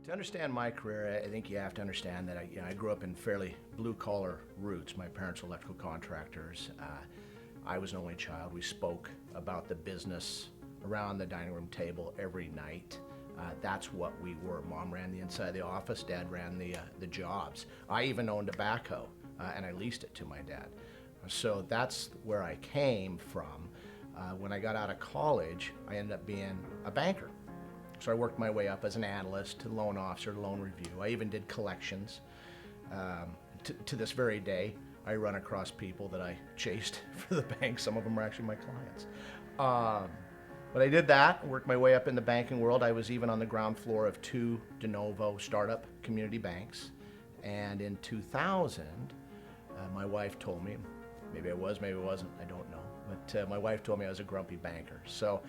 To understand my career, I think you have to understand that I grew up in fairly blue-collar roots. My parents were electrical contractors. I was an only child. We spoke about the business around the dining room table every night. That's what we were. Mom ran the inside of the office, Dad ran the jobs. I even owned a backhoe, and I leased it to my dad. So that's where I came from. When I got out of college, I ended up being a banker. So I worked my way up as an analyst to loan officer, to loan review. I even did collections. To this very day, I run across people that I chased for the bank. Some of them are actually my clients. But I did that, worked my way up in the banking world. I was even on the ground floor of 2 de novo startup community banks. And in 2000, my wife told me, maybe I was, maybe I wasn't, I don't know. But my wife told me I was a grumpy banker. So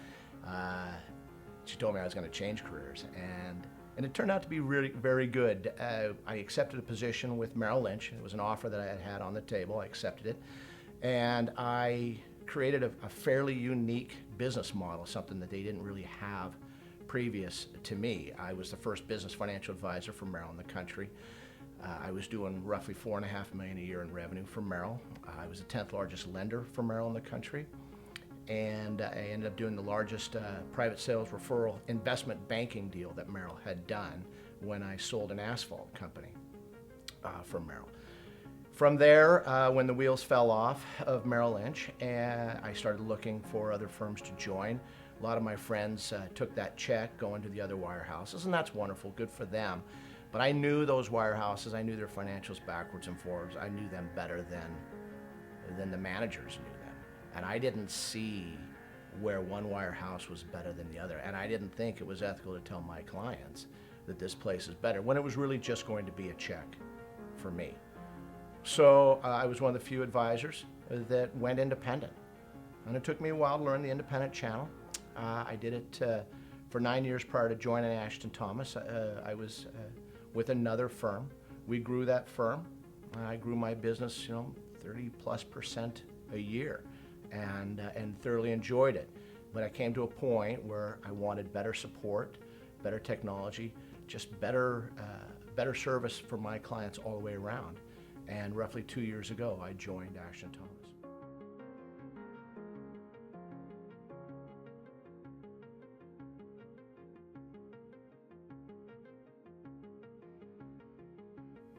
she told me I was going to change careers, and it turned out to be really very good. I accepted a position with Merrill Lynch. It was an offer that I had had on the table. I accepted it, and I created a fairly unique business model, something that they didn't really have previous to me. I was the first business financial advisor for Merrill in the country. I was doing roughly $4.5 million a year in revenue for Merrill. I was the 10th largest lender for Merrill in the country. And I ended up doing the largest private sales referral investment banking deal that Merrill had done when I sold an asphalt company from Merrill. From there, when the wheels fell off of Merrill Lynch, I started looking for other firms to join. A lot of my friends took that check going to the other wirehouses, and that's wonderful, good for them. But I knew those wirehouses, I knew their financials backwards and forwards. I knew them better than the managers knew them. And I didn't see where one wirehouse was better than the other. And I didn't think it was ethical to tell my clients that this place is better when it was really just going to be a check for me. So I was one of the few advisors that went independent. And it took me a while to learn the independent channel. I did it for 9 years prior to joining Ashton Thomas. I was with another firm. We grew that firm. I grew my business, 30+% a year. And thoroughly enjoyed it. But I came to a point where I wanted better support, better technology, just better service for my clients all the way around. And roughly 2 years ago, I joined Ashton Thomas.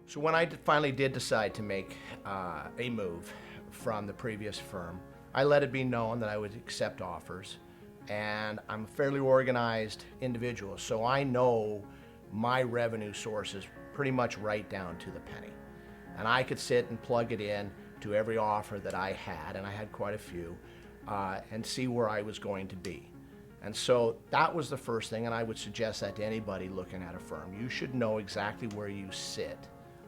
So when I finally did decide to make a move from the previous firm, I let it be known that I would accept offers, and I'm a fairly organized individual, so I know my revenue sources pretty much right down to the penny. And I could sit and plug it in to every offer that I had, and I had quite a few, and see where I was going to be. And so that was the first thing, and I would suggest that to anybody looking at a firm. You should know exactly where you sit,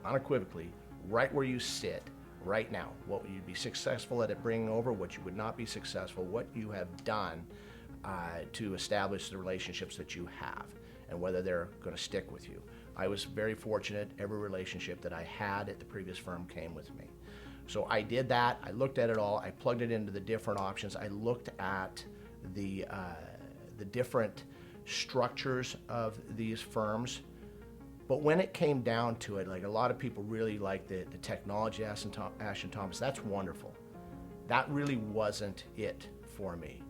unequivocally, right where you sit right now, what you'd be successful at bringing over, what you would not be successful, what you have done to establish the relationships that you have, and whether they're going to stick with you. I was very fortunate. Every relationship that I had at the previous firm came with me. So I did that. I looked at it all. I plugged it into the different options. I looked at the different structures of these firms. But when it came down to it, like a lot of people really like the technology at Ashton Thomas. That's wonderful. That really wasn't it for me.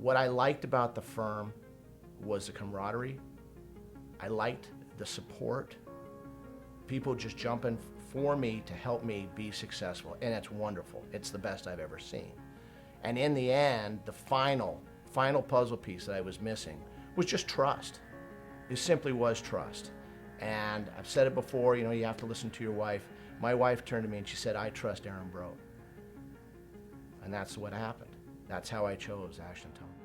What I liked about the firm was the camaraderie. I liked the support. People just jumping for me to help me be successful, and it's wonderful. It's the best I've ever seen. And in the end, the final puzzle piece that I was missing was just trust. It simply was trust. And I've said it before, you have to listen to your wife. My wife turned to me and she said, "I trust Aaron Brote." And that's what happened. That's how I chose Ashton Thomas.